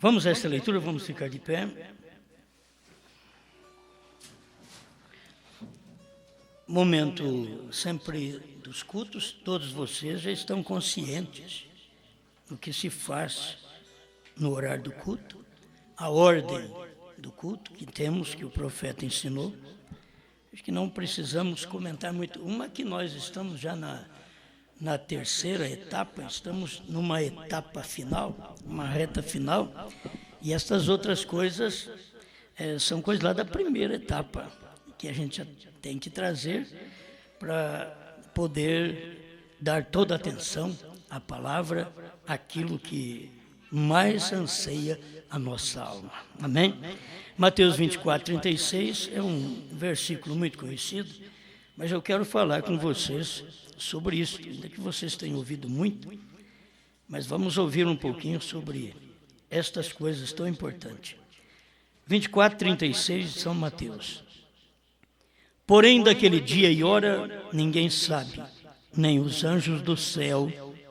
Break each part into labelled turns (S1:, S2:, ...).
S1: Vamos a esta leitura, vamos ficar de pé. Momento sempre dos cultos, todos vocês já estão conscientes do que se faz no horário do culto, a ordem do culto que temos, que o profeta ensinou. Acho que não precisamos comentar muito. Uma que nós estamos já na terceira etapa, estamos numa etapa final, uma reta final, e estas outras coisas são coisas lá da primeira etapa, que a gente tem que trazer para poder dar toda a atenção à palavra, aquilo que mais anseia a nossa alma. Amém? Mateus 24, 36 é um versículo muito conhecido, mas eu quero falar com vocês sobre isso, ainda que vocês tenham ouvido muito, mas vamos ouvir um pouquinho sobre estas coisas tão importantes. 24, 36 de São Mateus. Porém, daquele dia e hora, ninguém sabe, nem os anjos do céu,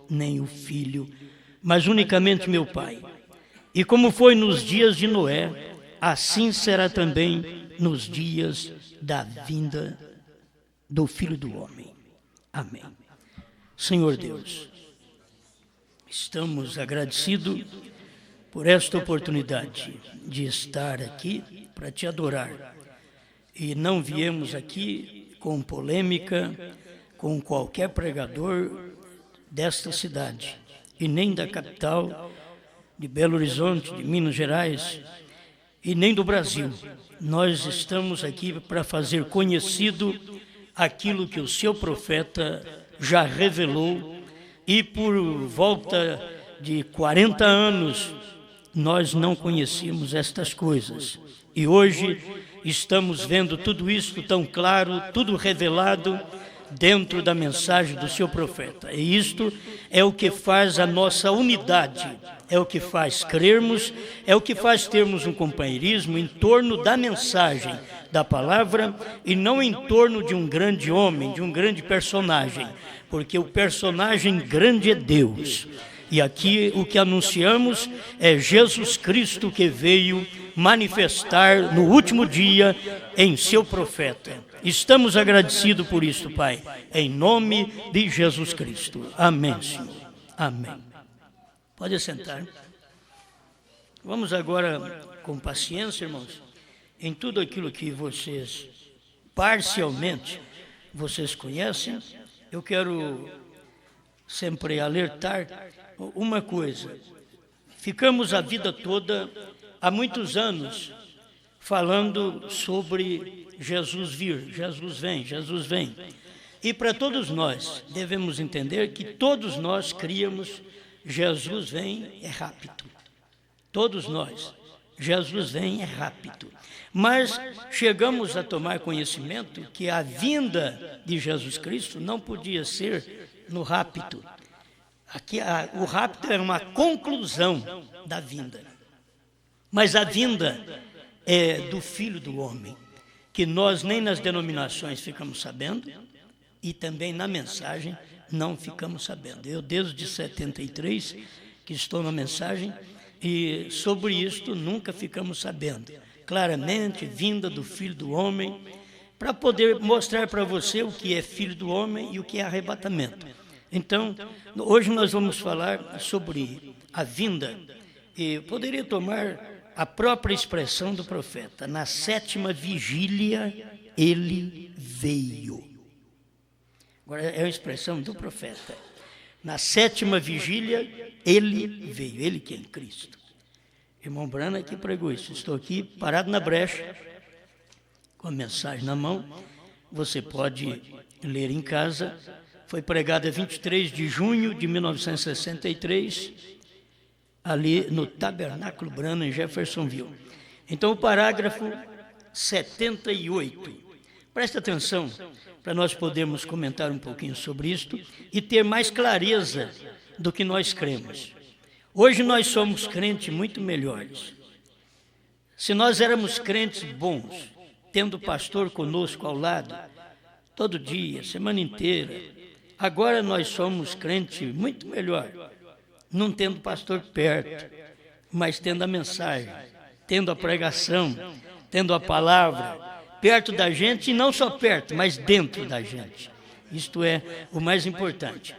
S1: nem o Filho, mas unicamente meu Pai. E como foi nos dias de Noé, assim será também nos dias da vinda do Filho do Homem. Amém. Senhor Deus, estamos agradecidos por esta oportunidade de estar aqui para te adorar. E não viemos aqui com polêmica, com qualquer pregador desta cidade, e nem da capital de Belo Horizonte, de Minas Gerais, e nem do Brasil. Nós estamos aqui para fazer conhecido aquilo que o seu profeta já revelou, e por volta de 40 anos nós não conhecíamos estas coisas. E hoje estamos vendo tudo isso tão claro, tudo revelado dentro da mensagem do seu profeta. E isto é o que faz a nossa unidade, é o que faz crermos, é o que faz termos um companheirismo em torno da mensagem da palavra e não em torno de um grande homem, de um grande personagem, porque o personagem grande é Deus. E aqui o que anunciamos é Jesus Cristo que veio manifestar no último dia em seu profeta. Estamos agradecidos por isso, Pai, em nome de Jesus Cristo. Amém, Senhor. Amém. Pode sentar. Vamos agora, com paciência, irmãos, em tudo aquilo que vocês, parcialmente, vocês conhecem. Eu quero sempre alertar uma coisa. Ficamos a vida toda, há muitos anos, falando sobre Jesus vir, Jesus vem, Jesus vem. E para todos nós, devemos entender que todos nós criamos Jesus vem é rápido. Todos nós, Jesus vem é rápido. Mas chegamos a tomar conhecimento que a vinda de Jesus Cristo não podia ser no rápido. Aqui, o rápido é uma conclusão da vinda. Mas a vinda é do Filho do Homem, que nós nem nas denominações ficamos sabendo e também na mensagem não ficamos sabendo. Eu, desde 73, que estou na mensagem, e sobre isto nunca ficamos sabendo. Claramente, vinda do Filho do Homem, para poder mostrar para você o que é Filho do Homem e o que é arrebatamento. Então, hoje nós vamos falar sobre a vinda, e poderia tomar a própria expressão do profeta. Na 7ª vigília, ele veio. Agora, é a expressão do profeta. Na 7ª vigília, ele veio. Ele que é Cristo. Irmão Brana que pregou isso. Estou aqui parado na brecha, com a mensagem na mão. Você pode ler em casa. Foi pregada 23 de junho de 1963, ali no Tabernáculo Brana, em Jeffersonville. Então, o parágrafo 78. Presta atenção, para nós podermos comentar um pouquinho sobre isto e ter mais clareza do que nós cremos. Hoje nós somos crentes muito melhores. Se nós éramos crentes bons, tendo o pastor conosco ao lado, todo dia, semana inteira, agora nós somos crentes muito melhor, não tendo pastor perto, mas tendo a mensagem, tendo a pregação, tendo a palavra perto da gente, e não só perto, mas dentro da gente. Isto é o mais importante.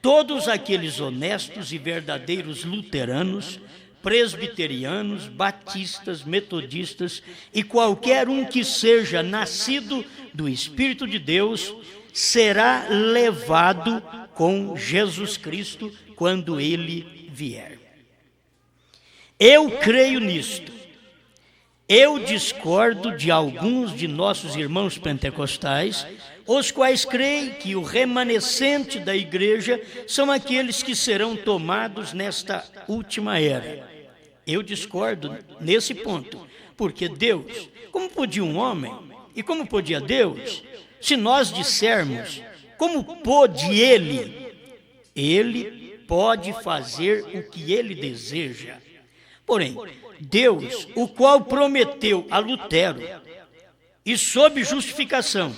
S1: Todos aqueles honestos e verdadeiros luteranos, presbiterianos, batistas, metodistas e qualquer um que seja nascido do Espírito de Deus, será levado com Jesus Cristo quando Ele vier. Eu creio nisto. Eu discordo de alguns de nossos irmãos pentecostais, os quais creem que o remanescente da igreja são aqueles que serão tomados nesta última era. Eu discordo nesse ponto, porque Deus, como podia um homem e como podia Deus, se nós dissermos como pôde Ele, Ele pode fazer o que Ele deseja. Porém, Deus, o qual prometeu a Lutero, e sob justificação,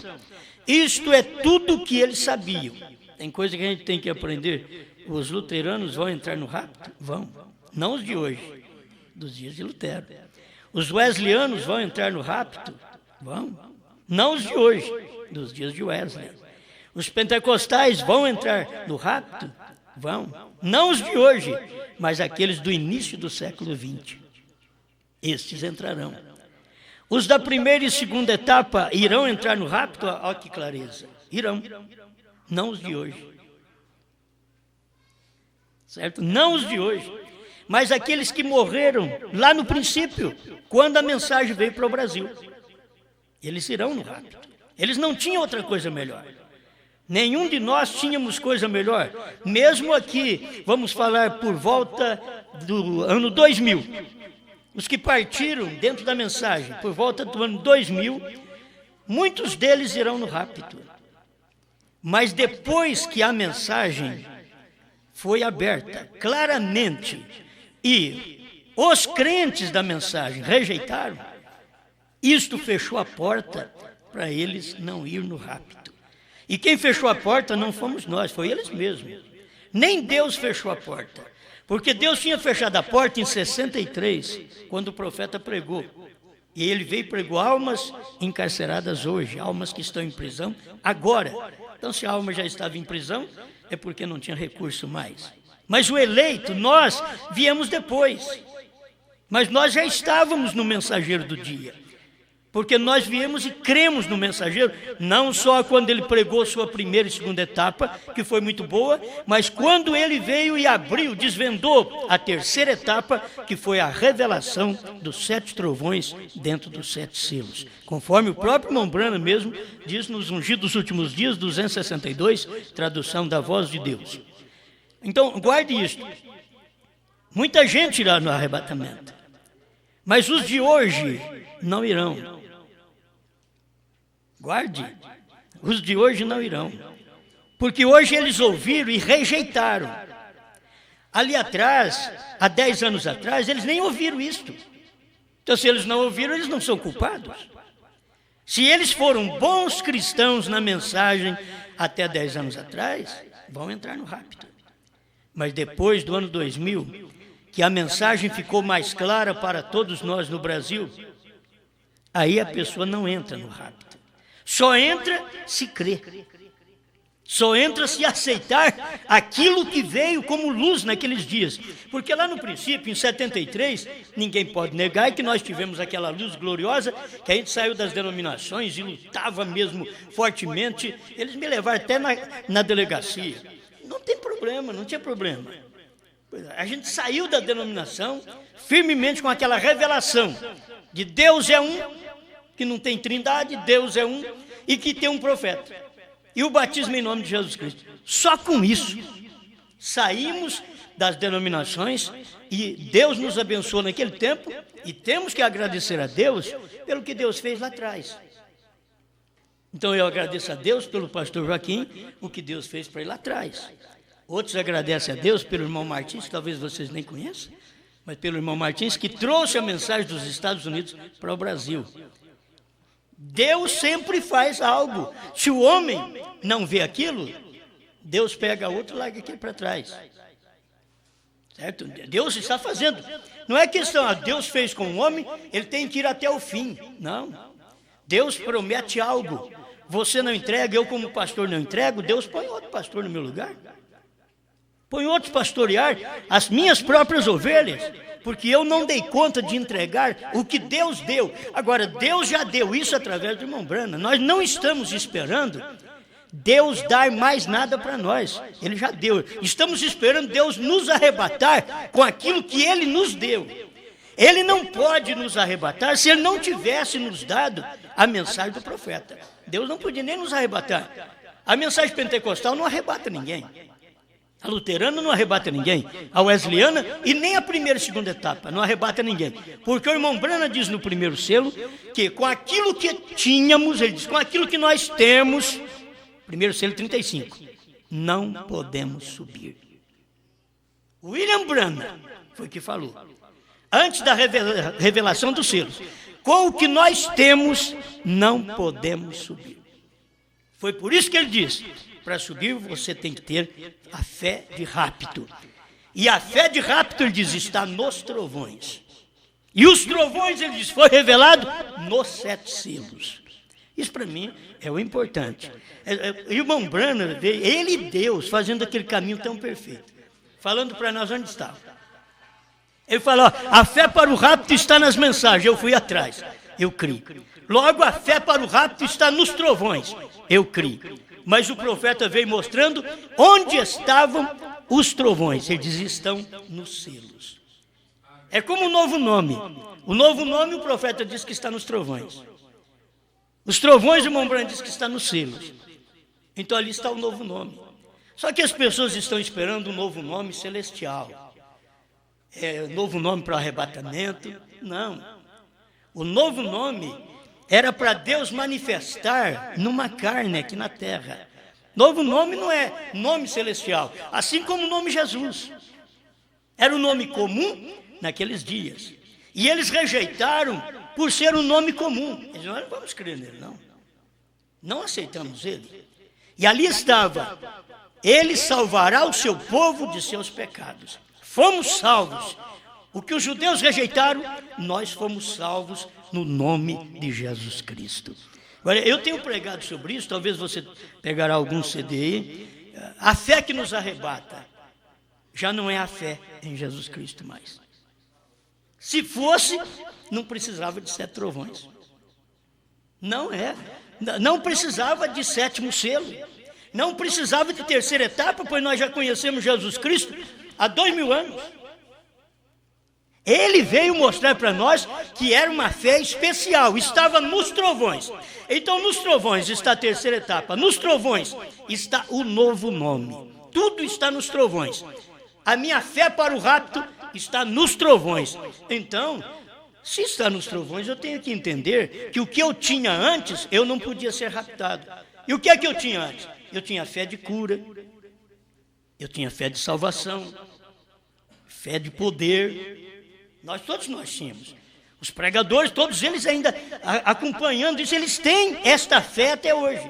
S1: isto é tudo o que eles sabiam. Tem coisa que a gente tem que aprender. Os luteranos vão entrar no rapto? Vão. Não os de hoje, dos dias de Lutero. Os wesleyanos vão entrar no rapto? Vão. Não os de hoje, dos dias de Wesley. Os pentecostais vão entrar no rapto? Vão. Não os de hoje, mas aqueles do início do século XX. Estes entrarão. Os da primeira e segunda etapa irão entrar no rapto? Olha que clareza. Irão. Não os de hoje. Certo? Não os de hoje. Mas aqueles que morreram lá no princípio, quando a mensagem veio para o Brasil. Eles irão no rapto. Eles não tinham outra coisa melhor. Nenhum de nós tínhamos coisa melhor. Mesmo aqui, vamos falar por volta do ano 2000. Os que partiram dentro da mensagem por volta do ano 2000, muitos deles irão no rapto. Mas depois que a mensagem foi aberta claramente e os crentes da mensagem rejeitaram, isto fechou a porta para eles não ir no rapto. E quem fechou a porta não fomos nós, foi eles mesmos. Nem Deus fechou a porta. Porque Deus tinha fechado a porta em 63, quando o profeta pregou. E ele veio e pregou almas encarceradas hoje, almas que estão em prisão agora. Então, se a alma já estava em prisão, é porque não tinha recurso mais. Mas o eleito, nós viemos depois. Mas nós já estávamos no mensageiro do dia. Porque nós viemos e cremos no mensageiro, não só quando ele pregou sua primeira e segunda etapa, que foi muito boa, mas quando ele veio e abriu, desvendou a terceira etapa, que foi a revelação dos 7 trovões dentro dos 7 selos. Conforme o próprio irmão Branham mesmo diz nos Ungidos dos Últimos Dias, 262, tradução da Voz de Deus. Então, guarde isso. Muita gente irá no arrebatamento, mas os de hoje não irão. Guarde, os de hoje não irão, porque hoje eles ouviram e rejeitaram. Ali atrás, há 10 anos atrás, eles nem ouviram isto. Então, se eles não ouviram, eles não são culpados. Se eles foram bons cristãos na mensagem até 10 anos atrás, vão entrar no rapto. Mas depois do ano 2000, que a mensagem ficou mais clara para todos nós no Brasil, aí a pessoa não entra no rapto. Só entra se crer. Só entra se aceitar aquilo que veio como luz naqueles dias. Porque lá no princípio, em 73, ninguém pode negar que nós tivemos aquela luz gloriosa, que a gente saiu das denominações e lutava mesmo fortemente. Eles me levaram até na delegacia. Não tem problema, não tinha problema. A gente saiu da denominação firmemente com aquela revelação de Deus é um, que não tem trindade, Deus é um e que tem um profeta. E o batismo em nome de Jesus Cristo. Só com isso saímos das denominações e Deus nos abençoou naquele tempo e temos que agradecer a Deus pelo que Deus fez lá atrás. Então eu agradeço a Deus pelo pastor Joaquim, o que Deus fez para ele lá atrás. Outros agradecem a Deus pelo irmão Martins, que talvez vocês nem conheçam, mas pelo irmão Martins, que trouxe a mensagem dos Estados Unidos para o Brasil. Deus sempre faz algo. Se o homem não vê aquilo, Deus pega outro e larga aquele para trás. Certo? Deus está fazendo. Não é questão, Deus fez com o homem, ele tem que ir até o fim. Não. Deus promete algo. Você não entrega, eu como pastor não entrego, Deus põe outro pastor no meu lugar. Põe outros pastorear as minhas próprias ovelhas, porque eu não dei conta de entregar o que Deus deu. Agora, Deus já deu isso através do irmão Branham. Nós não estamos esperando Deus dar mais nada para nós. Ele já deu. Estamos esperando Deus nos arrebatar com aquilo que Ele nos deu. Ele não pode nos arrebatar se Ele não tivesse nos dado a mensagem do profeta. Deus não podia nem nos arrebatar. A mensagem pentecostal não arrebata ninguém. A luterana não arrebata ninguém, a wesleyana e nem a primeira e segunda etapa, não arrebata ninguém. Porque o irmão Branham diz no primeiro selo que com aquilo que tínhamos, ele diz, com aquilo que nós temos, primeiro selo 35, não podemos subir. William Branham foi que falou, antes da revelação dos selos, com o que nós temos, não podemos subir. Foi por isso que ele disse, para subir você tem que ter a fé de rapto. E a fé de rapto, ele diz, está nos trovões. E os trovões, ele diz, foi revelado nos 7 selos. Isso para mim é o importante. O irmão Branham veio, ele e Deus, fazendo aquele caminho tão perfeito. Falando para nós onde estava. Ele falou, a fé para o rapto está nas mensagens, eu fui atrás, eu criei. Logo a fé para o rapto está nos trovões, eu criei. Mas o profeta veio mostrando onde estavam os trovões. Ele diz, estão nos selos. É como um novo nome. O novo nome o profeta diz que está nos trovões. Os trovões, o irmão Branham diz que está nos selos. Então ali está o novo nome. Só que as pessoas estão esperando um novo nome celestial. Novo nome para o arrebatamento. Não. O novo nome era para Deus manifestar numa carne aqui na terra. Novo nome não é nome celestial, assim como o nome Jesus. Era um nome comum naqueles dias. E eles rejeitaram por ser um nome comum. Eles não vamos crer nele, não. Não aceitamos ele. E ali estava, ele salvará o seu povo de seus pecados. Fomos salvos. O que os judeus rejeitaram, nós fomos salvos no nome de Jesus Cristo. Agora, eu tenho pregado sobre isso, talvez você pegará algum CD aí. A fé que nos arrebata já não é a fé em Jesus Cristo mais. Se fosse, não precisava de 7 trovões. Não é. Não precisava de 7º selo. Não precisava de 3ª etapa, pois nós já conhecemos Jesus Cristo há 2000 anos. Ele veio mostrar para nós que era uma fé especial, estava nos trovões. Então, nos trovões está a 3ª etapa, nos trovões está o novo nome. Tudo está nos trovões. A minha fé para o rapto está nos trovões. Então, se está nos trovões, eu tenho que entender que o que eu tinha antes, eu não podia ser raptado. E o que é que eu tinha antes? Eu tinha fé de cura, eu tinha fé de salvação, fé de poder. Todos nós tínhamos. Os pregadores, todos eles ainda acompanhando isso, eles têm esta fé até hoje.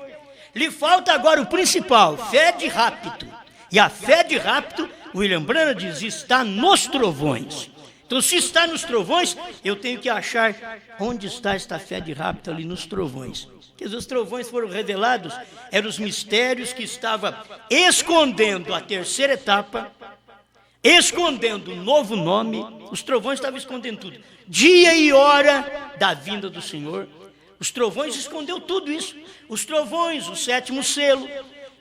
S1: Lhe falta agora o principal, fé de rapto. E a fé de rapto, William Branham diz, está nos trovões. Então, se está nos trovões, eu tenho que achar onde está esta fé de rapto ali nos trovões. Porque os trovões foram revelados, eram os mistérios que estavam escondendo a 3ª etapa, escondendo um novo nome. Os trovões estavam escondendo tudo. Dia e hora da vinda do Senhor. Os trovões escondeu tudo isso. Os trovões, o 7º selo.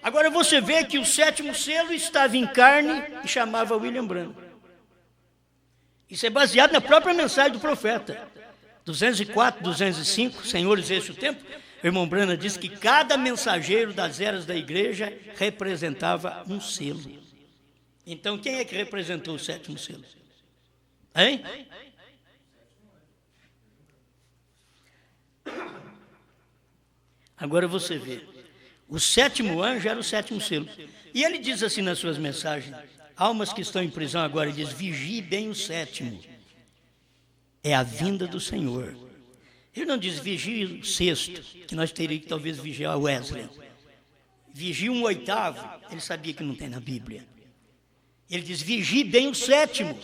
S1: Agora você vê que o 7º selo estava em carne e chamava William Branham. Isso é baseado na própria mensagem do profeta. 204, 205, Senhores, esse é o tempo. O irmão Branham disse que cada mensageiro das eras da igreja representava um selo. Então, quem é que representou o 7º selo? Hein? Agora você vê, o 7º anjo era o 7º selo. E ele diz assim nas suas mensagens, almas que estão em prisão agora, ele diz, vigie bem o 7º. É a vinda do Senhor. Ele não diz vigie o 6º, que nós teríamos que talvez vigiar o Wesley. Vigie um 8º, ele sabia que não tem na Bíblia. Ele diz, vigie bem o 7º.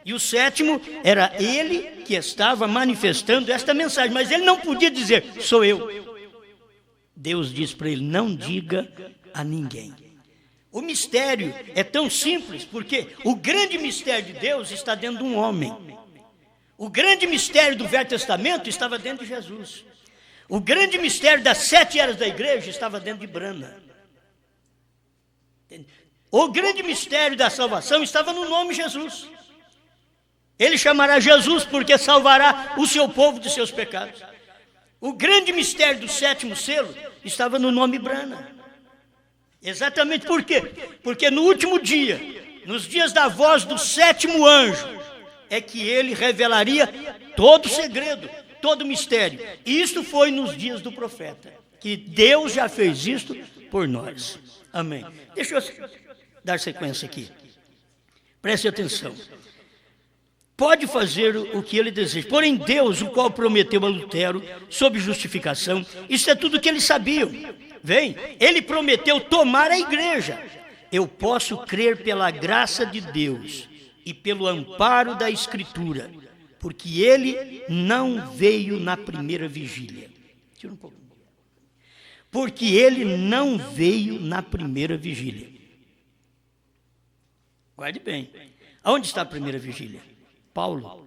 S1: E o sétimo era ele que estava manifestando esta mensagem, mas ele não podia dizer, sou eu. Deus diz para ele, não diga a ninguém. O mistério é tão simples, porque o grande mistério de Deus está dentro de um homem. O grande mistério do Velho Testamento estava dentro de Jesus. O grande mistério das 7 eras da igreja estava dentro de Brana. O grande mistério da salvação estava no nome Jesus. Ele chamará Jesus porque salvará o seu povo de seus pecados. O grande mistério do 7º selo estava no nome Brana. Exatamente por quê? Porque no último dia, nos dias da voz do 7º anjo, é que ele revelaria todo o segredo, todo o mistério. E isto foi nos dias do profeta, que Deus já fez isto por nós. Amém. Deixa eu dar sequência aqui. Preste atenção. Pode fazer o que ele deseja. Porém, Deus, o qual prometeu a Lutero, sob justificação, isso é tudo que eles sabiam. Vem, ele prometeu tomar a igreja. Eu posso crer pela graça de Deus e pelo amparo da Escritura, porque ele não veio na primeira vigília. Tira um pouco. Porque ele não veio na primeira vigília. Guarde bem. Aonde está a primeira vigília? Paulo.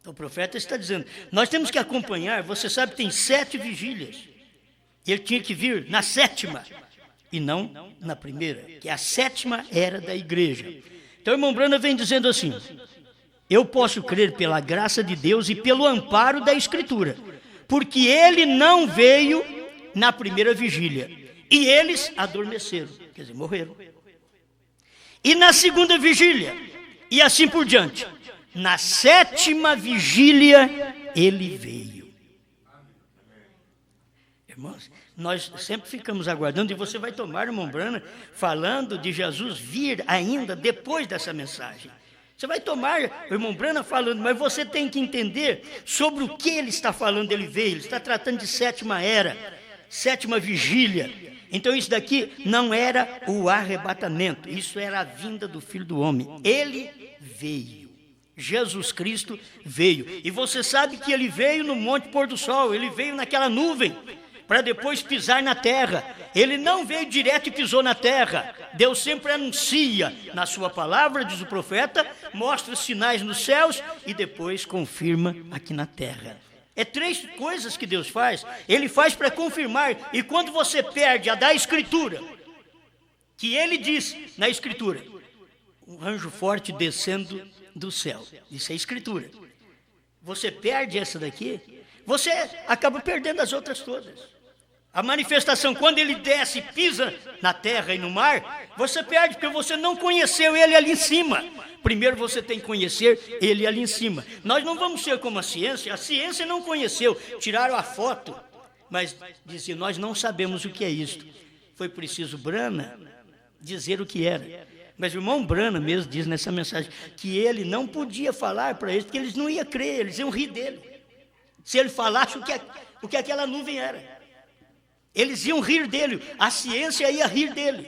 S1: O profeta está dizendo, nós temos que acompanhar, você sabe que tem 7 vigílias. E ele tinha que vir na 7ª, e não na primeira, que a 7ª era da igreja. Então, o irmão Brana vem dizendo assim, eu posso crer pela graça de Deus e pelo amparo da Escritura, porque ele não veio na primeira vigília, e eles adormeceram, quer dizer, morreram. E na segunda vigília, e assim por diante. Na 7ª vigília, ele veio. Irmãos, nós sempre ficamos aguardando, e você vai tomar, irmão Brana, falando de Jesus vir ainda depois dessa mensagem. Você vai tomar o irmão Brana falando, mas você tem que entender sobre o que ele está falando, ele veio. Ele está tratando de 7ª era, 7ª vigília. Então isso daqui não era o arrebatamento, isso era a vinda do Filho do Homem. Ele veio. Jesus Cristo veio. E você sabe que ele veio no Monte Pôr do Sol, ele veio naquela nuvem, para depois pisar na terra. Ele não veio direto e pisou na terra. Deus sempre anuncia na sua palavra, diz o profeta, mostra os sinais nos céus e depois confirma aqui na terra. É 3 coisas que Deus faz. Ele faz para confirmar. E quando você perde a da Escritura, que ele diz na Escritura, um anjo forte descendo do céu. Isso é Escritura. Você perde essa daqui, você acaba perdendo as outras todas. A manifestação, quando ele desce e pisa na terra e no mar, você perde, porque você não conheceu ele ali em cima. Primeiro você tem que conhecer ele ali em cima. Nós não vamos ser como a ciência não conheceu, tiraram a foto, mas dizia, nós não sabemos o que é isto. Foi preciso Brana dizer o que era. Mas o irmão Brana mesmo diz nessa mensagem que ele não podia falar para eles, porque eles não iam crer, eles iam rir dele. Se ele falasse o que aquela nuvem era. Eles iam rir dele, a ciência ia rir dele.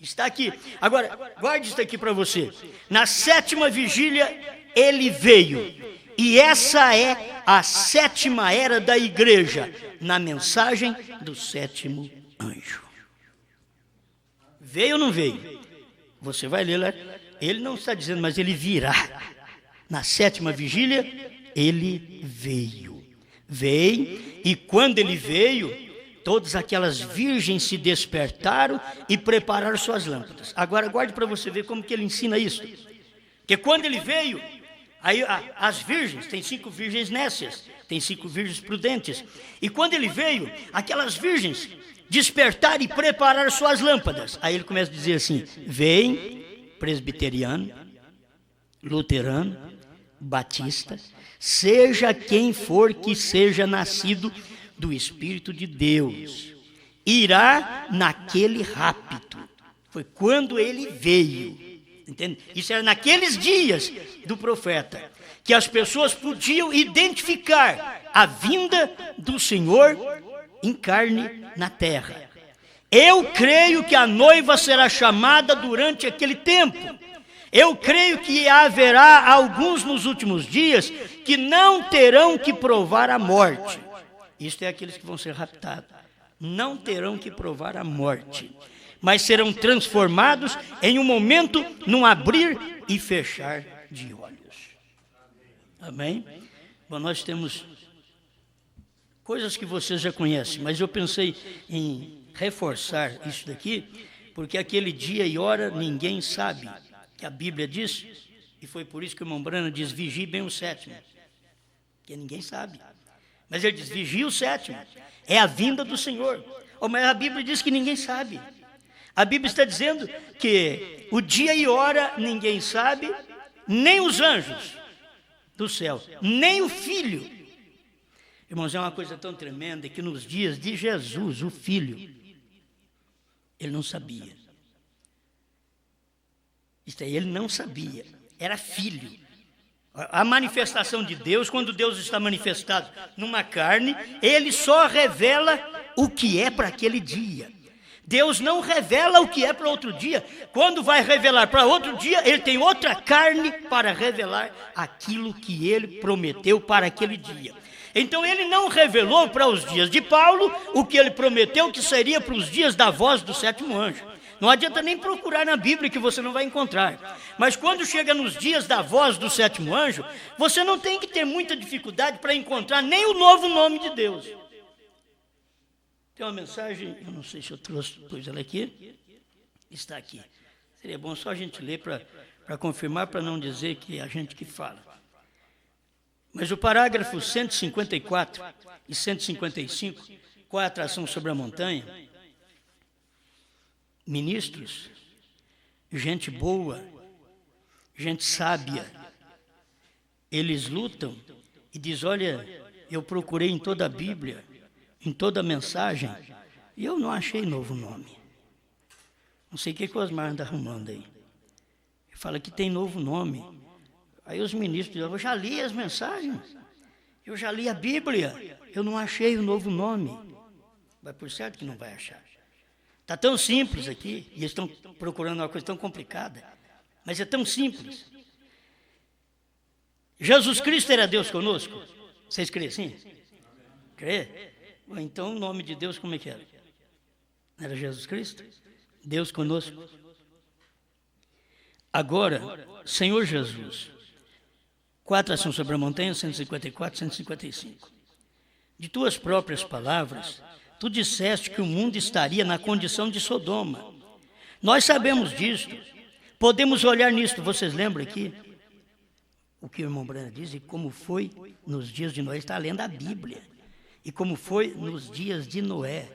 S1: Está aqui. Agora, guarde isso aqui para você. Na 7ª vigília, ele veio. E essa é a 7ª era da igreja, na mensagem do 7º anjo. Veio ou não veio? Você vai ler lá. Ele não está dizendo, mas ele virá. Na 7ª vigília, ele veio. Veio, e quando ele veio, todas aquelas virgens se despertaram e prepararam suas lâmpadas. Agora, guarde para você ver como que ele ensina isso. Porque quando ele veio, aí as virgens, tem 5 virgens nécias, tem 5 virgens prudentes. E quando ele veio, aquelas virgens despertaram e prepararam suas lâmpadas. Aí ele começa a dizer assim, vem presbiteriano, luterano, batista, seja quem for que seja nascido do Espírito de Deus, irá naquele rapto. Foi quando ele veio. Entende? Isso era naqueles dias do profeta, que as pessoas podiam identificar a vinda do Senhor em carne na terra. Eu creio que a noiva será chamada durante aquele tempo. Eu creio que haverá alguns nos últimos dias que não terão que provar a morte. Isto é aqueles que vão ser raptados. Não terão que provar a morte, mas serão transformados em um momento, num abrir e fechar de olhos. Amém? Bom, nós temos coisas que vocês já conhecem, mas eu pensei em reforçar isso daqui, porque aquele dia e hora ninguém sabe, que a Bíblia diz, e foi por isso que o irmão Branham diz, vigie bem o sétimo, porque ninguém sabe. Mas ele diz, vigie o sétimo, é a vinda do Senhor. Oh, mas a Bíblia diz que ninguém sabe. A Bíblia está dizendo que o dia e hora ninguém sabe, nem os anjos do céu, nem o Filho. Irmãos, é uma coisa tão tremenda que nos dias de Jesus, o Filho, ele não sabia. Isto aí, ele não sabia, era filho. A manifestação de Deus, quando Deus está manifestado numa carne, ele só revela o que é para aquele dia. Deus não revela o que é para outro dia. Quando vai revelar para outro dia, ele tem outra carne para revelar aquilo que ele prometeu para aquele dia. Então ele não revelou para os dias de Paulo o que ele prometeu que seria para os dias da voz do sétimo anjo. Não adianta nem procurar na Bíblia que você não vai encontrar. Mas quando chega nos dias da voz do sétimo anjo, você não tem que ter muita dificuldade para encontrar nem o novo nome de Deus. Tem uma mensagem, eu não sei se eu pus ela aqui, está aqui. Seria bom só a gente ler para confirmar, para não dizer que é a gente que fala. Mas o parágrafo 154 e 155, qual é a atração sobre a montanha? Ministros, gente boa, gente sábia, eles lutam e diz, olha, eu procurei em toda a Bíblia, em toda a mensagem, e eu não achei novo nome. Não sei o que o Osmar anda arrumando aí. Ele fala que tem novo nome. Aí os ministros dizem, eu já li as mensagens, eu já li a Bíblia, eu não achei o novo nome. Mas por certo que não vai achar. Está tão simples aqui, e eles estão procurando uma coisa tão complicada, mas é tão simples. Jesus Cristo era Deus conosco? Vocês creem assim? Crê? Bom, então o nome de Deus como é que era? Era Jesus Cristo? Deus conosco. Agora, Senhor Jesus, 4 ação sobre a montanha, 154, 155. De tuas próprias palavras, tu disseste que o mundo estaria na condição de Sodoma. Nós sabemos disto, podemos olhar nisto. Vocês lembram aqui o que o irmão Branham diz e como foi nos dias de Noé? Está lendo a Bíblia. E como foi nos dias de Noé,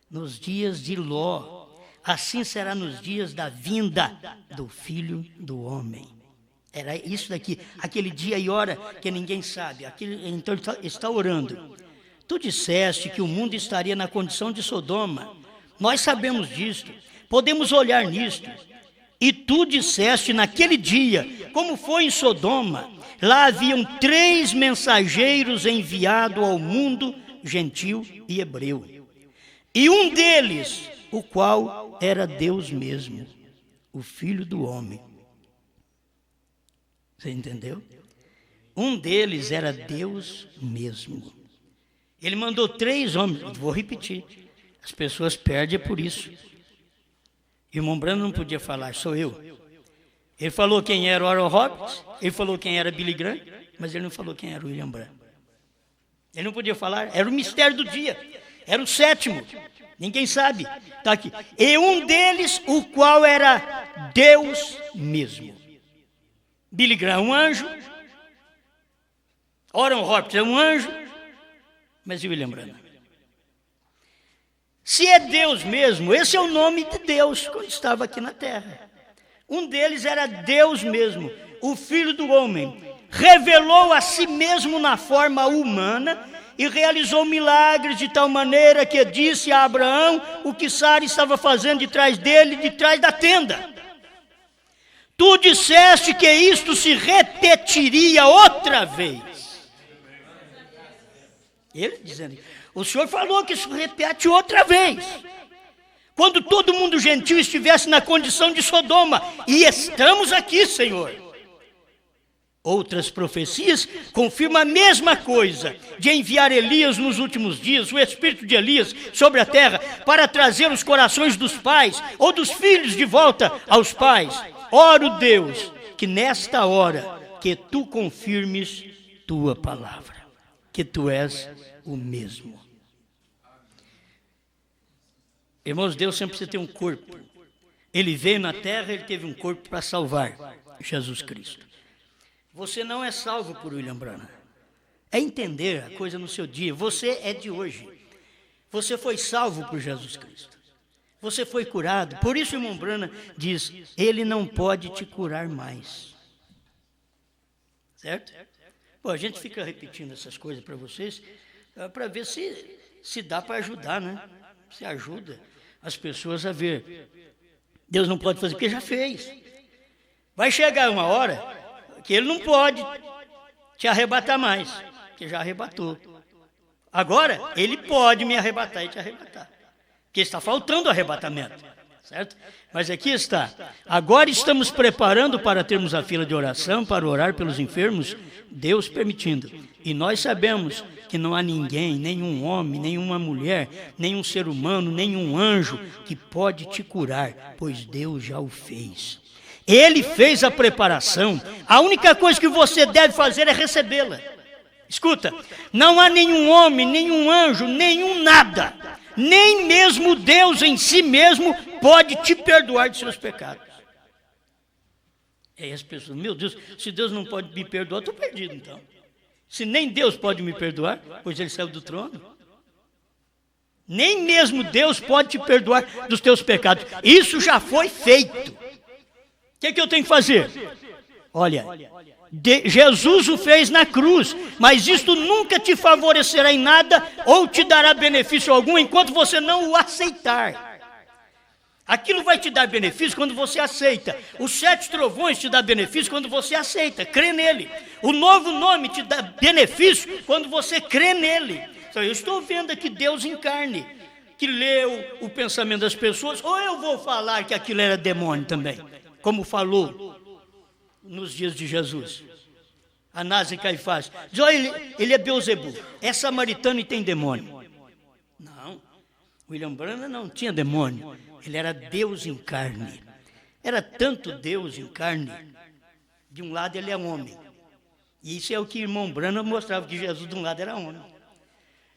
S1: nos dias de Ló. Assim será nos dias da vinda do Filho do Homem. Era isso daqui, aquele dia e hora que ninguém sabe. Então ele está orando. Tu disseste que o mundo estaria na condição de Sodoma. Nós sabemos disto, podemos olhar nisto. E tu disseste naquele dia, como foi em Sodoma, lá haviam 3 mensageiros enviados ao mundo gentil e hebreu. E um deles, o qual era Deus mesmo, o Filho do Homem. Você entendeu? Um deles era Deus mesmo. Ele mandou 3 homens, vou repetir, as pessoas perdem por isso. E o irmão Branham não podia falar, sou eu. Ele falou quem era o Oral Roberts, ele falou quem era Billy Graham, mas ele não falou quem era o William Branham. Ele não podia falar, era o mistério do dia, era o 7º, ninguém sabe. Está aqui. E um deles, o qual era Deus mesmo. Billy Graham, um anjo. Oral Roberts é um anjo. Mas e William Branham? Se é Deus mesmo, esse é o nome de Deus quando estava aqui na terra. Um deles era Deus mesmo, o Filho do Homem. Revelou a si mesmo na forma humana e realizou milagres de tal maneira que disse a Abraão o que Sara estava fazendo de trás dele, de trás da tenda. Tu disseste que isto se repetiria outra vez. Ele dizendo, o Senhor falou que isso repete outra vez. quando todo mundo gentil estivesse na condição de Sodoma. E estamos aqui, Senhor. Outras profecias confirmam a mesma coisa, de enviar Elias nos últimos dias, o espírito de Elias sobre a terra, para trazer os corações dos pais ou dos filhos de volta aos pais. Oro, Deus, que nesta hora, que tu confirmes tua palavra, que tu és o mesmo. Irmãos, Deus sempre precisa ter um corpo. Ele veio na terra, ele teve um corpo para salvar, Jesus Cristo. Você não é salvo por William Branham. É entender a coisa no seu dia. Você é de hoje. Você foi salvo por Jesus Cristo. Você foi curado. Por isso, irmão Branham diz, ele não pode te curar mais. Certo? Bom, a gente fica repetindo essas coisas para vocês, para ver se dá para ajudar, né? Se ajuda as pessoas a ver. Deus não pode fazer, porque já fez. Vai chegar uma hora que ele não pode te arrebatar mais, porque já arrebatou. Agora, ele pode me arrebatar e te arrebatar, porque está faltando arrebatamento, certo? Mas aqui está. Agora estamos preparando para termos a fila de oração, para orar pelos enfermos, Deus permitindo. E nós sabemos que não há ninguém, nenhum homem, nenhuma mulher, nenhum ser humano, nenhum anjo que pode te curar, pois Deus já o fez. Ele fez a preparação. A única coisa que você deve fazer é recebê-la. Escuta, não há nenhum homem, nenhum anjo, nenhum nada, nem mesmo Deus em si mesmo pode te perdoar de seus pecados. Aí as pessoas, meu Deus, se Deus não pode me perdoar, estou perdido então. Se nem Deus pode me perdoar, pois ele saiu do trono. Nem mesmo Deus pode te perdoar dos teus pecados. Isso já foi feito. O que eu tenho que fazer? Olha, Jesus o fez na cruz, mas isto nunca te favorecerá em nada ou te dará benefício algum enquanto você não o aceitar. Aquilo vai te dar benefício quando você aceita. Os 7 trovões te dá benefício quando você aceita, crê nele. O novo nome te dá benefício quando você crê nele. Então, eu estou vendo aqui Deus em carne, que leu o pensamento das pessoas, ou eu vou falar que aquilo era demônio também, como falou nos dias de Jesus. Anás e Caifás. Diz, olha, ele é Beelzebul, é samaritano e tem demônio. Não, William Branham não tinha demônio. Ele era Deus em carne. Era tanto Deus em carne. De um lado ele é homem. E isso é o que o irmão Branham mostrava, que Jesus de um lado era homem.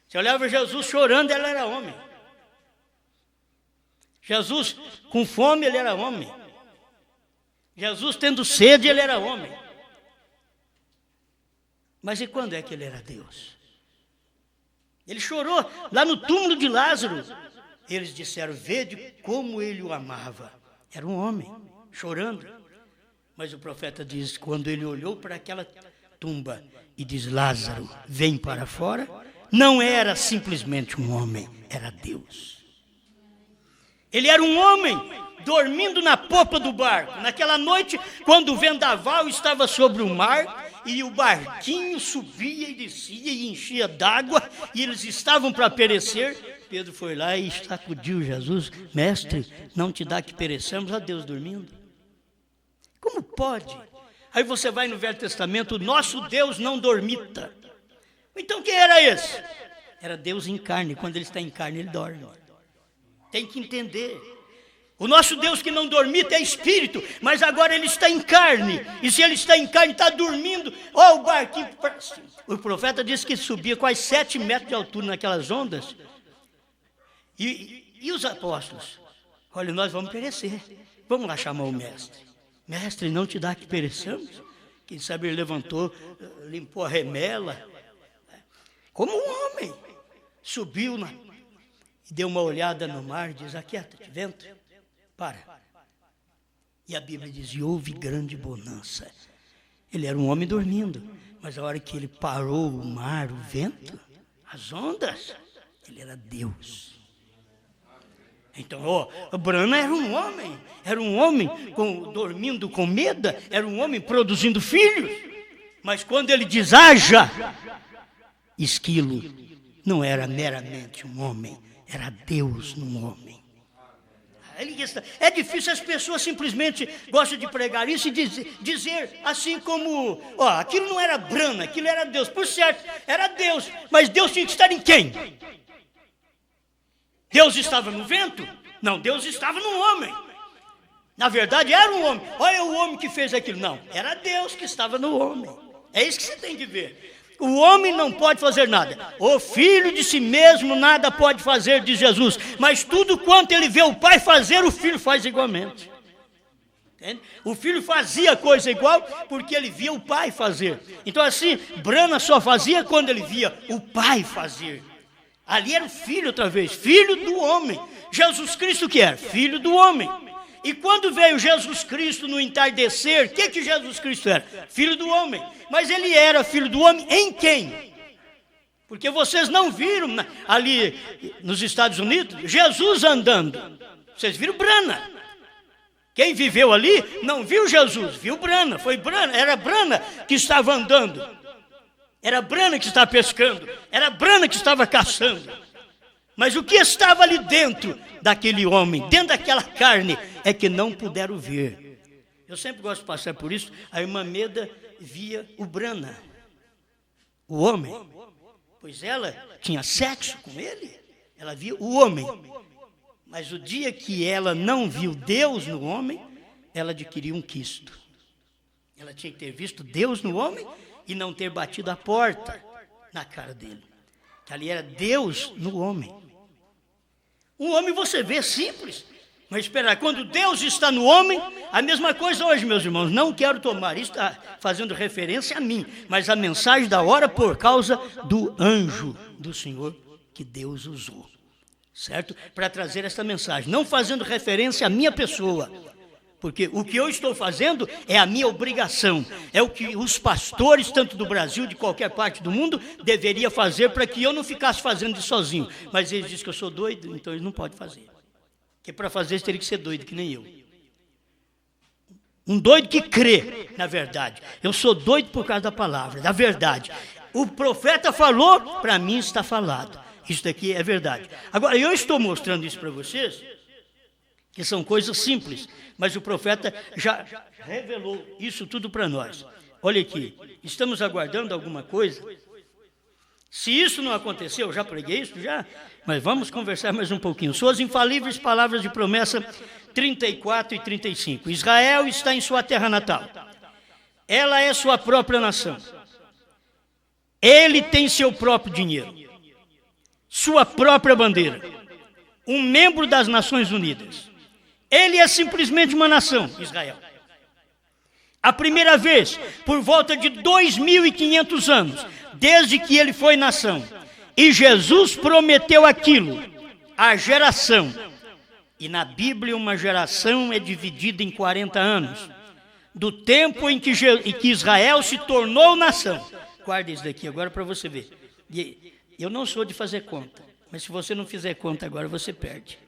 S1: Você olhava Jesus chorando, ele era homem. Jesus com fome, ele era homem. Jesus tendo sede, ele era homem. Mas e quando é que ele era Deus? Ele chorou lá no túmulo de Lázaro. Eles disseram, vede como ele o amava. Era um homem, chorando. Mas o profeta diz, quando ele olhou para aquela tumba e diz, Lázaro, vem para fora, não era simplesmente um homem, era Deus. Ele era um homem dormindo na popa do barco. Naquela noite, quando o vendaval estava sobre o mar, e o barquinho subia e descia e enchia d'água, e eles estavam para perecer, Pedro foi lá e sacudiu Jesus, mestre, não te dá que pereçamos, ó Deus dormindo. Como pode? Aí você vai no Velho Testamento, nosso Deus não dormita. Então quem era esse? Era Deus em carne, quando ele está em carne ele dorme. Tem que entender. O nosso Deus que não dormita é espírito, mas agora ele está em carne. E se ele está em carne, está dormindo, ó o barquinho. O profeta disse que subia quase 7 metros de altura naquelas ondas. E os apóstolos? Olha, nós vamos perecer. Vamos lá chamar o mestre. Mestre, não te dá que pereçamos? Quem sabe ele levantou, limpou a remela. Como um homem. Subiu e deu uma olhada no mar e diz, aquieta-te, vento. Para. E a Bíblia diz, e houve grande bonança. Ele era um homem dormindo, mas a hora que ele parou o mar, o vento, as ondas, ele era Deus. Então, Branham era um homem dormindo com medo, era um homem produzindo filhos, mas quando ele diz, haja, esquilo, não era meramente um homem, era Deus num homem. É difícil, as pessoas simplesmente gostam de pregar isso e dizer assim como, aquilo não era Brana, aquilo era Deus. Por certo, era Deus, mas Deus tinha que estar em quem? Deus estava no vento? Não, Deus estava no homem. Na verdade, era um homem. Olha o homem que fez aquilo. Não, era Deus que estava no homem. É isso que você tem que ver. O homem não pode fazer nada. O filho de si mesmo nada pode fazer, diz Jesus. Mas tudo quanto ele vê o pai fazer, o filho faz igualmente. Entende? O filho fazia coisa igual porque ele via o pai fazer. Então assim, Brana só fazia quando ele via o pai fazer. Ali era o filho outra vez, filho do homem. Jesus Cristo que era? Filho do homem. E quando veio Jesus Cristo no entardecer, o que Jesus Cristo era? Filho do homem. Mas ele era filho do homem em quem? Porque vocês não viram ali nos Estados Unidos, Jesus andando. Vocês viram Brana. Quem viveu ali não viu Jesus, viu Brana. Foi Brana, era Brana que estava andando. Era Brana que estava pescando. Era Brana que estava caçando. Mas o que estava ali dentro daquele homem, dentro daquela carne, é que não puderam ver. Eu sempre gosto de passar por isso. A irmã Meda via o Brana, o homem, pois ela tinha sexo com ele, ela via o homem. Mas o dia que ela não viu Deus no homem, ela adquiriu um quisto. Ela tinha que ter visto Deus no homem e não ter batido a porta na cara dele. Que ali era Deus no homem. Um homem você vê simples, mas espera, quando Deus está no homem, a mesma coisa hoje, meus irmãos. Não quero tomar isso fazendo referência a mim, mas a mensagem da hora por causa do anjo do Senhor que Deus usou, certo? Para trazer essa mensagem, não fazendo referência à minha pessoa, porque o que eu estou fazendo é a minha obrigação, é o que os pastores, tanto do Brasil, de qualquer parte do mundo, deveriam fazer para que eu não ficasse fazendo isso sozinho. Mas eles dizem que eu sou doido, então eles não podem fazer. Porque para fazer isso teria que ser doido, que nem eu. Um doido que crê, na verdade. Eu sou doido por causa da palavra, da verdade. O profeta falou, para mim está falado. Isso daqui é verdade. Agora, eu estou mostrando isso para vocês, que são coisas simples, mas o profeta já revelou isso tudo para nós. Olha aqui, estamos aguardando alguma coisa? Se isso não aconteceu, já preguei isso, já, mas vamos conversar mais um pouquinho. Suas infalíveis palavras de promessa 34 e 35. Israel está em sua terra natal. Ela é sua própria nação. Ele tem seu próprio dinheiro, sua própria bandeira, um membro das Nações Unidas. Ele é simplesmente uma nação, Israel. A primeira vez, por volta de 2.500 anos, desde que ele foi nação. E Jesus prometeu aquilo, a geração. E na Bíblia uma geração é dividida em 40 anos. Do tempo em que Israel se tornou nação. Guarda isso daqui agora para você ver. Eu não sou de fazer conta, mas se você não fizer conta agora, você perde.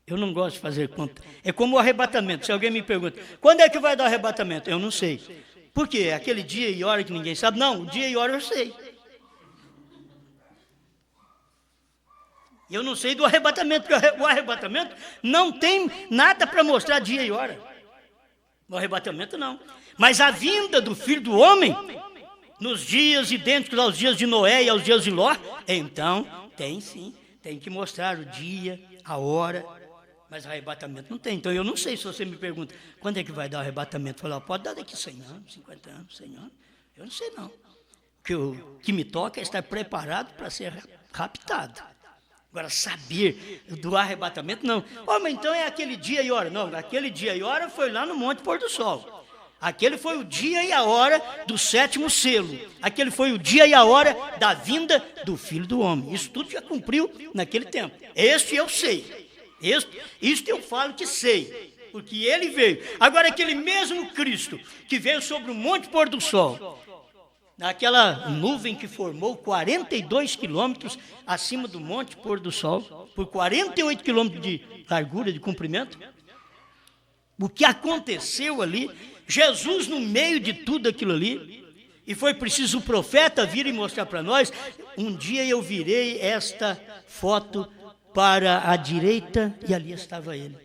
S1: Eu não gosto de fazer conta. É como o arrebatamento. Se alguém me pergunta, quando é que vai dar o arrebatamento? Eu não sei. Por quê? Aquele dia e hora que ninguém sabe? Não, o dia e hora eu sei. Eu não sei do arrebatamento, porque o arrebatamento não tem nada para mostrar dia e hora. O arrebatamento não. Mas a vinda do Filho do Homem, nos dias idênticos aos dias de Noé e aos dias de Ló, então tem sim, tem que mostrar o dia, a hora. Mas arrebatamento não tem. Então eu não sei, se você me pergunta, quando é que vai dar o arrebatamento? Eu falo, pode dar daqui 100 anos, 50 anos, 100 anos. Eu não sei não. O que me toca é estar preparado para ser raptado. Agora, saber do arrebatamento, não. Mas então é aquele dia e hora. Não, aquele dia e hora foi lá no Monte Pôr do Sol. Aquele foi o dia e a hora do 7º selo. Aquele foi o dia e a hora da vinda do Filho do Homem. Isso tudo já cumpriu naquele tempo. Este eu sei. Isto eu falo que sei, porque ele veio. Agora, aquele mesmo Cristo que veio sobre o Monte Pôr do Sol, naquela nuvem que formou 42 quilômetros acima do Monte Pôr do Sol, por 48 quilômetros de largura, de comprimento, o que aconteceu ali, Jesus no meio de tudo aquilo ali, e foi preciso o profeta vir e mostrar para nós. Um dia eu virei esta foto para a direita e ali estava ele.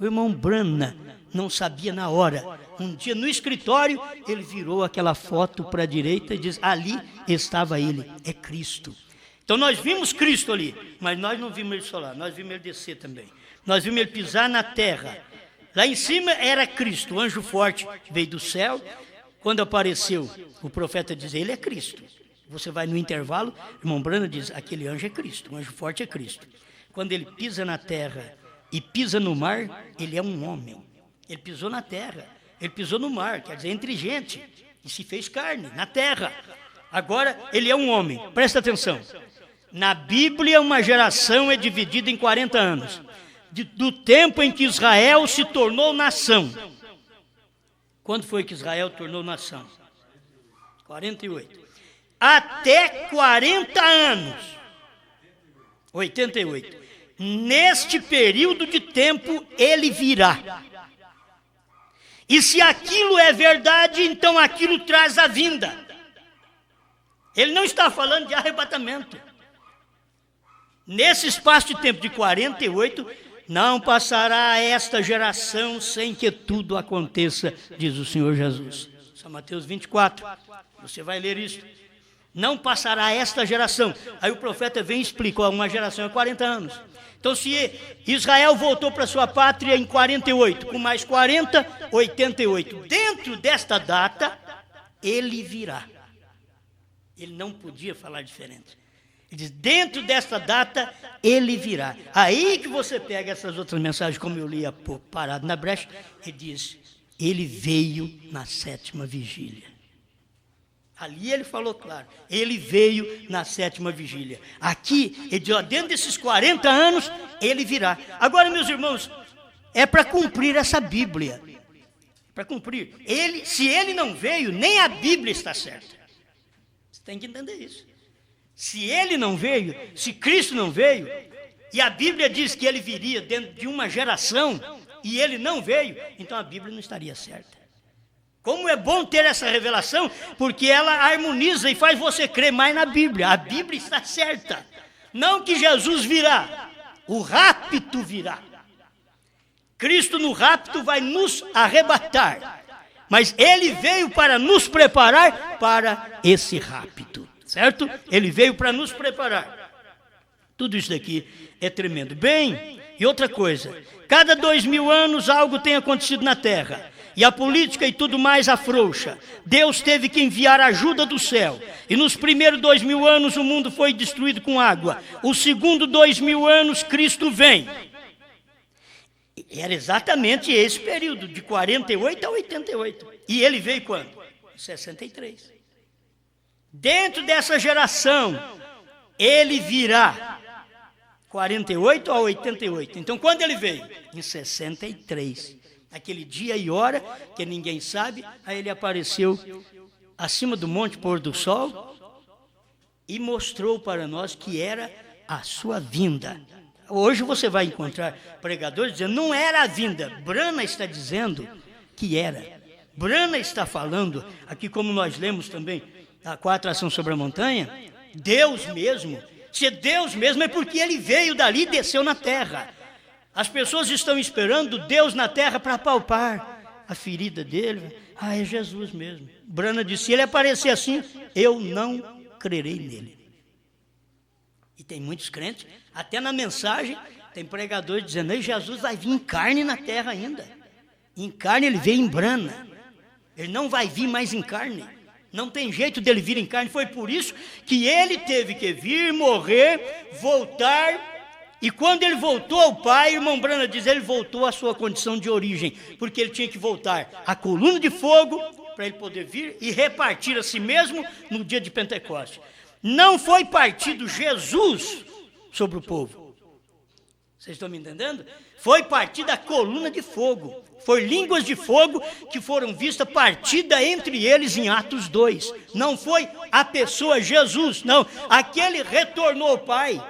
S1: O irmão Brana não sabia na hora. Um dia no escritório, ele virou aquela foto para a direita e diz, ali estava ele, é Cristo. Então nós vimos Cristo ali, mas nós não vimos ele solar, nós vimos ele descer também. Nós vimos ele pisar na terra. Lá em cima era Cristo, o anjo forte veio do céu. Quando apareceu, o profeta diz, ele é Cristo. Você vai no intervalo, o irmão Brana diz, aquele anjo é Cristo, o anjo forte é Cristo. Quando ele pisa na terra e pisa no mar, ele é um homem. Ele pisou na terra, ele pisou no mar, quer dizer, entre gente, e se fez carne, na terra. Agora, ele é um homem, presta atenção. Na Bíblia, uma geração é dividida em 40 anos. Do tempo em que Israel se tornou nação. Quando foi que Israel tornou nação? 48. Até 40 anos. 88. Neste período de tempo, ele virá. E se aquilo é verdade, então aquilo traz a vinda. Ele não está falando de arrebatamento. Nesse espaço de tempo de 48, não passará esta geração sem que tudo aconteça, diz o Senhor Jesus. São Mateus 24, você vai ler isso. Não passará esta geração. Aí o profeta vem e explica, uma geração é 40 anos. Então se Israel voltou para sua pátria em 48, com mais 40, 88. Dentro desta data, ele virá. Ele não podia falar diferente. Ele diz, dentro desta data, ele virá. Aí que você pega essas outras mensagens, como eu li há pouco, parado na brecha, e diz, ele veio na 7ª vigília. Ali ele falou claro, ele veio na 7ª vigília. Aqui, ele diz, dentro desses 40 anos, ele virá. Agora, meus irmãos, é para cumprir essa Bíblia. Para cumprir. Se ele não veio, nem a Bíblia está certa. Você tem que entender isso. Se ele não veio, se Cristo não veio, e a Bíblia diz que ele viria dentro de uma geração, e ele não veio, então a Bíblia não estaria certa. Como é bom ter essa revelação, porque ela harmoniza e faz você crer mais na Bíblia. A Bíblia está certa. Não que Jesus virá, o rapto virá. Cristo no rapto vai nos arrebatar. Mas ele veio para nos preparar para esse rapto. Certo? Ele veio para nos preparar. Tudo isso daqui é tremendo. Bem, e outra coisa, cada 2000 anos algo tem acontecido na terra. E a política e tudo mais afrouxa. Deus teve que enviar ajuda do céu. E nos primeiros 2000 anos o mundo foi destruído com água. Os segundos 2000 anos Cristo vem. E era exatamente esse período, de 48 a 88. E ele veio quando? 63. Dentro dessa geração, ele virá. 48 a 88. Então quando ele veio? Em 63. Aquele dia e hora que ninguém sabe, aí ele apareceu acima do monte pôr do sol e mostrou para nós que era a sua vinda. Hoje você vai encontrar pregadores dizendo, não era a vinda. Brana está dizendo que era. Brana está falando, aqui como nós lemos também, a 4 Ação sobre a Montanha, Deus mesmo. Se é Deus mesmo é porque ele veio dali e desceu na terra. As pessoas estão esperando Deus na terra para palpar a ferida dele. Ah, é Jesus mesmo. Brana disse, se ele aparecer assim, eu não crerei nele. E tem muitos crentes, até na mensagem, tem pregadores dizendo, Jesus vai vir em carne na terra ainda. Em carne ele veio em Brana. Ele não vai vir mais em carne. Não tem jeito dele vir em carne. Foi por isso que ele teve que vir, morrer, voltar. E quando ele voltou ao Pai, irmão Brana diz, ele voltou à sua condição de origem, porque ele tinha que voltar à coluna de fogo, para ele poder vir e repartir a si mesmo no dia de Pentecostes. Não foi partido Jesus sobre o povo. Vocês estão me entendendo? Foi partida a coluna de fogo. Foi línguas de fogo que foram vistas partida entre eles em Atos 2. Não foi a pessoa Jesus, não. Aquele retornou ao Pai.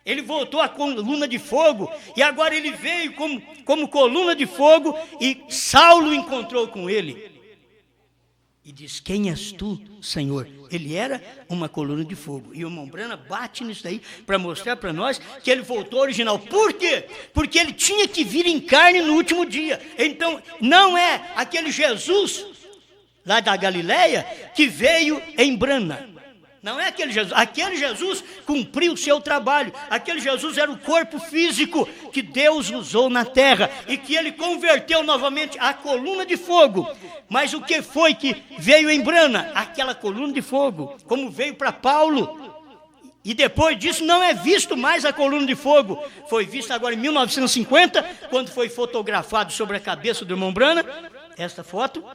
S1: Ele voltou à coluna de fogo e agora ele veio como coluna de fogo e Saulo encontrou com ele. E diz, quem és tu, Senhor? Ele era uma coluna de fogo. E o irmão Branham bate nisso daí para mostrar para nós que ele voltou ao original. Por quê? Porque ele tinha que vir em carne no último dia. Então, não é aquele Jesus lá da Galileia que veio em Branham. Não é aquele Jesus. Aquele Jesus cumpriu o seu trabalho. Aquele Jesus era o corpo físico que Deus usou na terra e que ele converteu novamente a coluna de fogo. Mas o que foi que veio em Branham? Aquela coluna de fogo, como veio para Paulo. E depois disso não é visto mais a coluna de fogo. Foi visto agora em 1950, quando foi fotografado sobre a cabeça do irmão Branham, esta foto,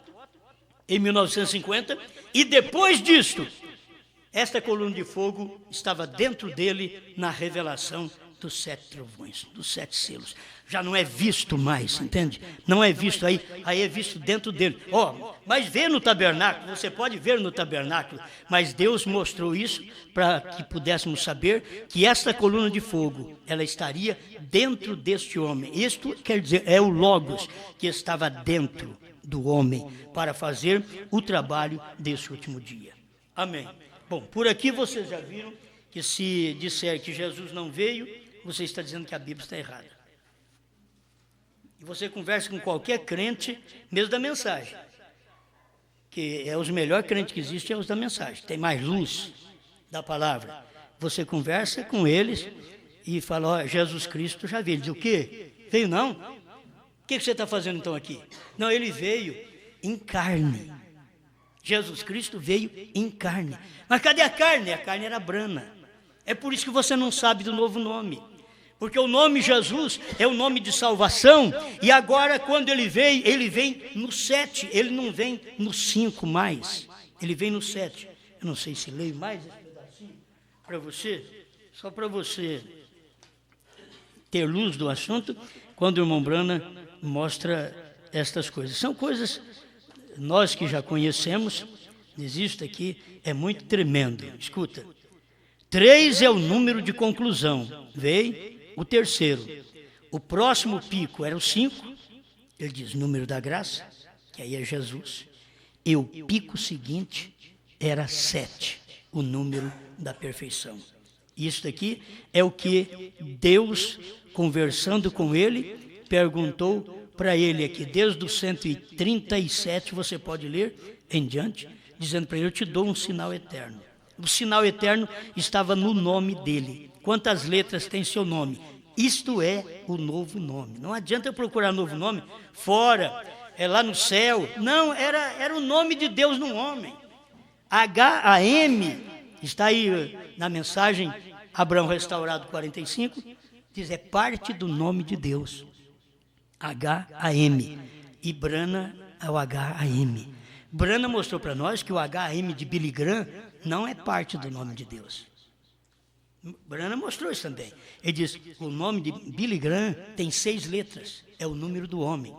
S1: em 1950. E depois disto, esta coluna de fogo estava dentro dele na revelação dos 7 trovões, dos 7 selos. Já não é visto mais, entende? Não é visto aí é visto dentro dele. Mas vê no tabernáculo, você pode ver no tabernáculo, mas Deus mostrou isso para que pudéssemos saber que esta coluna de fogo, ela estaria dentro deste homem. Isto quer dizer, é o Logos que estava dentro do homem para fazer o trabalho desse último dia. Amém. Bom, por aqui vocês já viram que se disser que Jesus não veio, você está dizendo que a Bíblia está errada. E você conversa com qualquer crente, mesmo da mensagem, que é os melhores crentes que existem, é os da mensagem, tem mais luz da palavra. Você conversa com eles e fala, Jesus Cristo já veio. Ele diz, o quê? Veio não? O que você está fazendo então aqui? Não, ele veio em carne. Jesus Cristo veio em carne. Mas cadê a carne? A carne era Branham. É por isso que você não sabe do novo nome. Porque o nome Jesus é o nome de salvação. E agora, quando ele vem no 7. Ele não vem no 5 mais. Ele vem no 7. Eu não sei se leio mais esse pedacinho para você. Só para você ter luz do assunto. Quando o irmão Branham mostra estas coisas. São coisas... Nós que já conhecemos, existe aqui, é muito tremendo. Escuta, 3 é o número de conclusão, veio o 3º. O próximo pico era o 5, ele diz número da graça, que aí é Jesus. E o pico seguinte era 7, o número da perfeição. Isso daqui é o que Deus, conversando com ele, perguntou para ele aqui, desde o 137, você pode ler em diante, dizendo para ele, eu te dou um sinal eterno. O sinal eterno estava no nome dele. Quantas letras tem seu nome? Isto é o novo nome. Não adianta eu procurar novo nome fora, é lá no céu. Não, era o nome de Deus no homem. H-A-M, está aí na mensagem, Abraão Restaurado 45, diz, é parte do nome de Deus. H-A-M. E Branham é o H-A-M. Branham mostrou para nós que o H-A-M de Billy Graham não é parte do nome de Deus. Branham mostrou isso também. Ele diz, o nome de Billy Graham tem 6 letras. É o número do homem.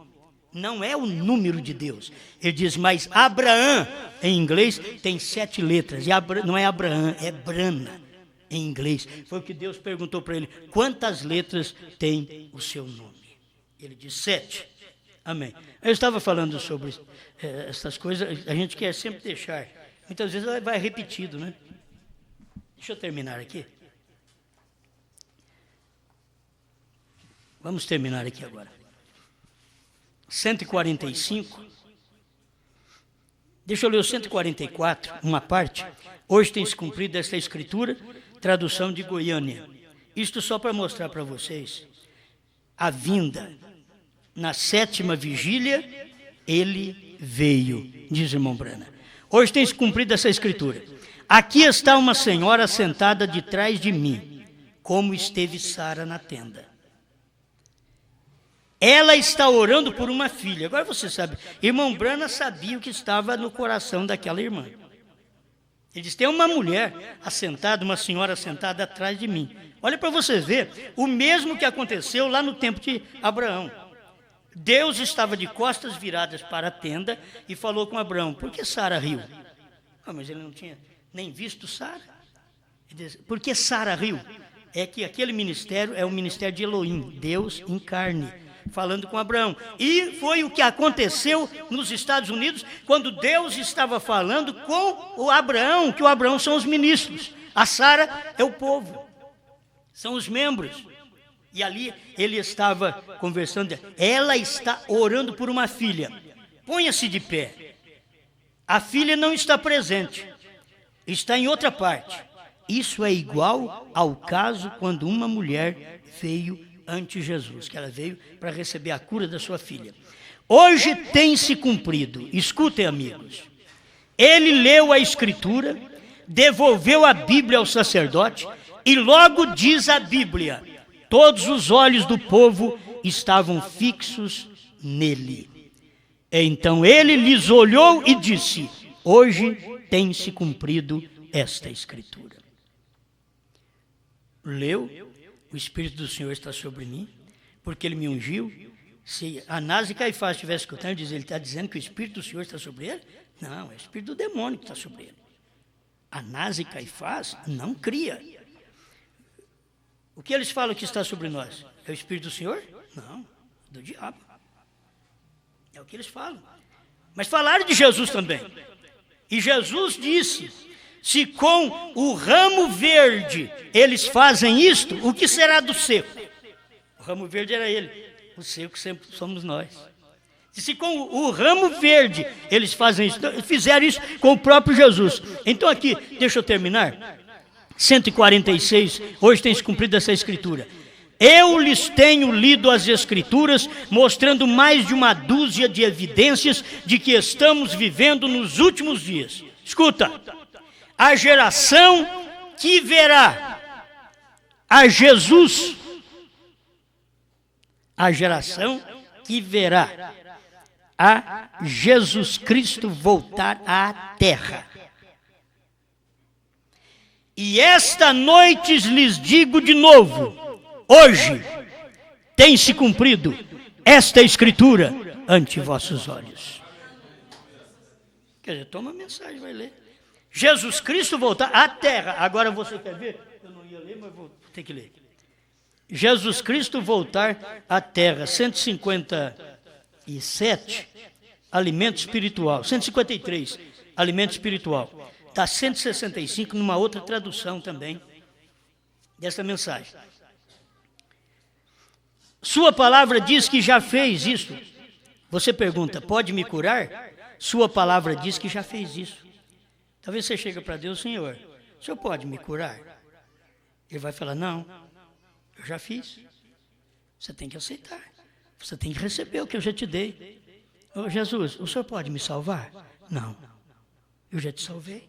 S1: Não é o número de Deus. Ele diz, mas Abraão, em inglês, tem 7 letras. E não é Abraão, é Branham, em inglês. Foi o que Deus perguntou para ele, quantas letras tem o seu nome? Ele diz 7. Amém. Eu estava falando sobre essas coisas, a gente quer sempre deixar. Muitas vezes vai repetido, né? Deixa eu terminar aqui. Vamos terminar aqui agora. 145. Deixa eu ler o 144, uma parte. Hoje tem se cumprido esta escritura, tradução de Goiânia. Isto só para mostrar para vocês a vinda. Na 7ª vigília, ele veio, diz o irmão Branham. Hoje tem se cumprido essa escritura. Aqui está uma senhora sentada de trás de mim, como esteve Sara na tenda. Ela está orando por uma filha. Agora você sabe, irmão Branham sabia o que estava no coração daquela irmã. Ele diz, tem uma mulher assentada, uma senhora assentada atrás de mim. Olha para vocês ver, o mesmo que aconteceu lá no tempo de Abraão. Deus estava de costas viradas para a tenda e falou com Abraão, por que Sara riu? Mas ele não tinha nem visto Sara. Por que Sara riu? É que aquele ministério é o ministério de Elohim, Deus em carne. falando com Abraão. E foi o que aconteceu nos Estados Unidos, quando Deus estava falando com o Abraão, que o Abraão são os ministros, a Sara é o povo, são os membros. E ali ele estava conversando, ela está orando por uma filha, ponha-se de pé. A filha não está presente, está em outra parte. Isso é igual ao caso quando uma mulher veio ante Jesus, que ela veio para receber a cura da sua filha. Hoje tem se cumprido, escutem amigos, ele leu a Escritura, devolveu a Bíblia ao sacerdote e logo diz a Bíblia, todos os olhos do povo estavam fixos nele. Então ele lhes olhou e disse, hoje tem se cumprido esta Escritura. Leu, o Espírito do Senhor está sobre mim, porque ele me ungiu. Se Anás e Caifás estivessem escutando, ele está dizendo que o Espírito do Senhor está sobre ele? Não, é o Espírito do demônio que está sobre ele. Anás e Caifás não cria. O que eles falam que está sobre nós? É o Espírito do Senhor? Não, do diabo. É o que eles falam. Mas falaram de Jesus também. E Jesus disse, se com o ramo verde eles fazem isto, o que será do seco? O ramo verde era ele, o seco sempre somos nós. Se com o ramo verde eles fazem isso, fizeram isso com o próprio Jesus. Então aqui, deixa eu terminar. 146, hoje tem se cumprido essa Escritura. Eu lhes tenho lido as Escrituras, mostrando mais de uma dúzia de evidências de que estamos vivendo nos últimos dias. Escuta, a geração que verá a Jesus, a geração que verá a Jesus Cristo voltar à terra. E esta noite lhes digo de novo, hoje tem se cumprido esta Escritura ante vossos olhos. Quer dizer, toma a mensagem, vai ler. Jesus Cristo voltar à terra. Agora você quer ver? Eu não ia ler, mas vou ter que ler. Jesus Cristo voltar à terra. 157, alimento espiritual. 153, alimento espiritual. Está 165 numa outra tradução também dessa mensagem. Sua palavra diz que já fez isso. Você pergunta, pode me curar? Sua palavra diz que já fez isso. Talvez você chegue para Deus, Senhor, o Senhor pode me curar? Ele vai falar, não, eu já fiz. Você tem que aceitar. Você tem que receber o que eu já te dei. Oh, Jesus, o Senhor pode me salvar? Não, eu já te salvei.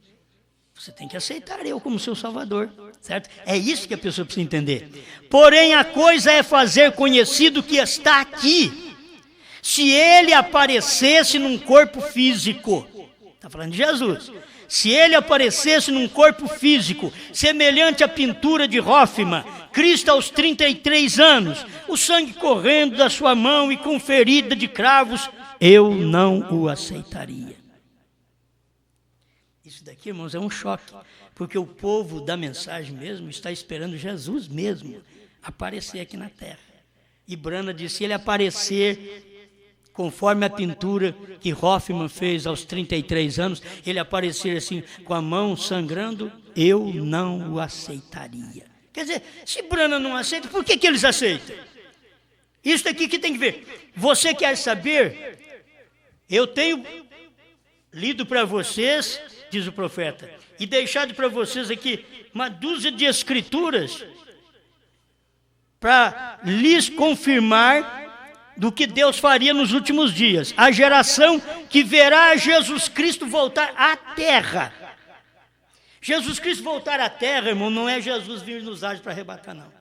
S1: Você tem que aceitar eu como seu salvador, certo? É isso que a pessoa precisa entender. Porém, a coisa é fazer conhecido que está aqui. Se ele aparecesse num corpo físico, está falando de Jesus. Se ele aparecesse num corpo físico, semelhante à pintura de Hoffmann, Cristo aos 33 anos, o sangue correndo da sua mão e com ferida de cravos, eu não o aceitaria. Isso daqui, irmãos, é um choque, porque o povo da mensagem mesmo está esperando Jesus mesmo aparecer aqui na terra. E Brana disse, se ele aparecer conforme a pintura que Hoffmann fez aos 33 anos, ele aparecer assim com a mão sangrando, eu não o aceitaria. Quer dizer, se Brana não aceita, por que eles aceitam? Isso daqui que tem que ver. Você quer saber? Eu tenho lido para vocês, diz o profeta, e deixado para vocês aqui uma dúzia de escrituras para lhes confirmar do que Deus faria nos últimos dias. A geração que verá Jesus Cristo voltar à terra. Jesus Cristo voltar à terra, irmão, não é Jesus vir nos ares para arrebatar, não.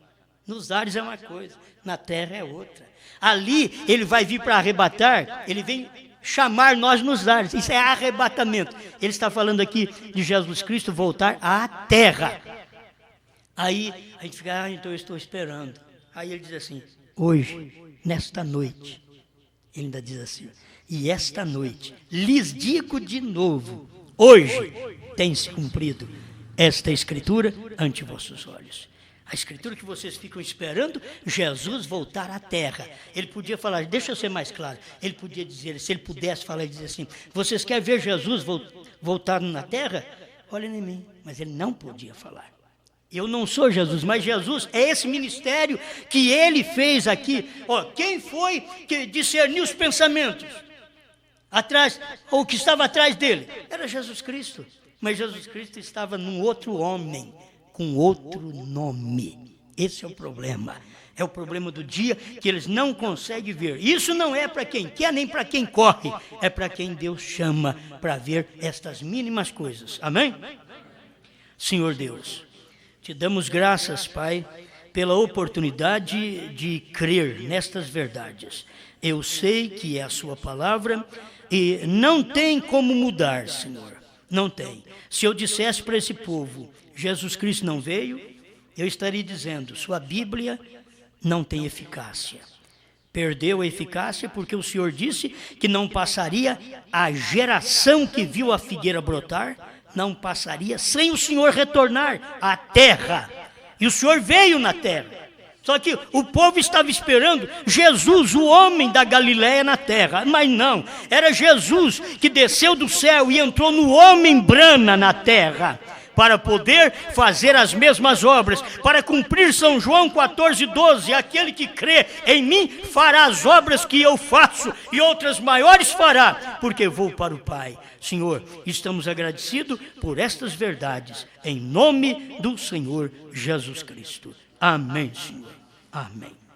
S1: Nos ares é uma coisa, na terra é outra. Ali ele vai vir para arrebatar, ele vem chamar nós nos ares, isso é arrebatamento. Ele está falando aqui de Jesus Cristo voltar à terra. Aí a gente fica, então eu estou esperando. Aí ele diz assim, hoje, nesta noite, ele ainda diz assim, e esta noite, lhes digo de novo, hoje tem se cumprido esta Escritura ante vossos olhos. A escritura que vocês ficam esperando, Jesus voltar à terra. Ele podia falar, deixa eu ser mais claro, ele podia dizer, se ele pudesse falar e dizer assim, vocês querem ver Jesus voltar na terra? Olhem em mim, mas ele não podia falar. Eu não sou Jesus, mas Jesus é esse ministério que ele fez aqui. Ó, quem foi que discerniu os pensamentos? Atrás, ou que estava atrás dele? Era Jesus Cristo. Mas Jesus Cristo estava num outro homem, com outro nome. Esse é o problema. É o problema do dia que eles não conseguem ver. Isso não é para quem quer, nem para quem corre. É para quem Deus chama para ver estas mínimas coisas. Amém? Senhor Deus, te damos graças, Pai, pela oportunidade de crer nestas verdades. Eu sei que é a sua palavra e não tem como mudar, Senhor. Não tem. Se eu dissesse para esse povo, Jesus Cristo não veio, eu estaria dizendo, sua Bíblia não tem eficácia. Perdeu a eficácia porque o Senhor disse que não passaria a geração que viu a figueira brotar, não passaria sem o Senhor retornar à terra. E o Senhor veio na terra. Só que o povo estava esperando Jesus, o homem da Galileia na terra. Mas não, era Jesus que desceu do céu e entrou no homem Brana na terra, para poder fazer as mesmas obras, para cumprir São João 14:12, aquele que crê em mim fará as obras que eu faço e outras maiores fará, porque vou para o Pai. Senhor, estamos agradecidos por estas verdades, em nome do Senhor Jesus Cristo. Amém, Senhor. Amém.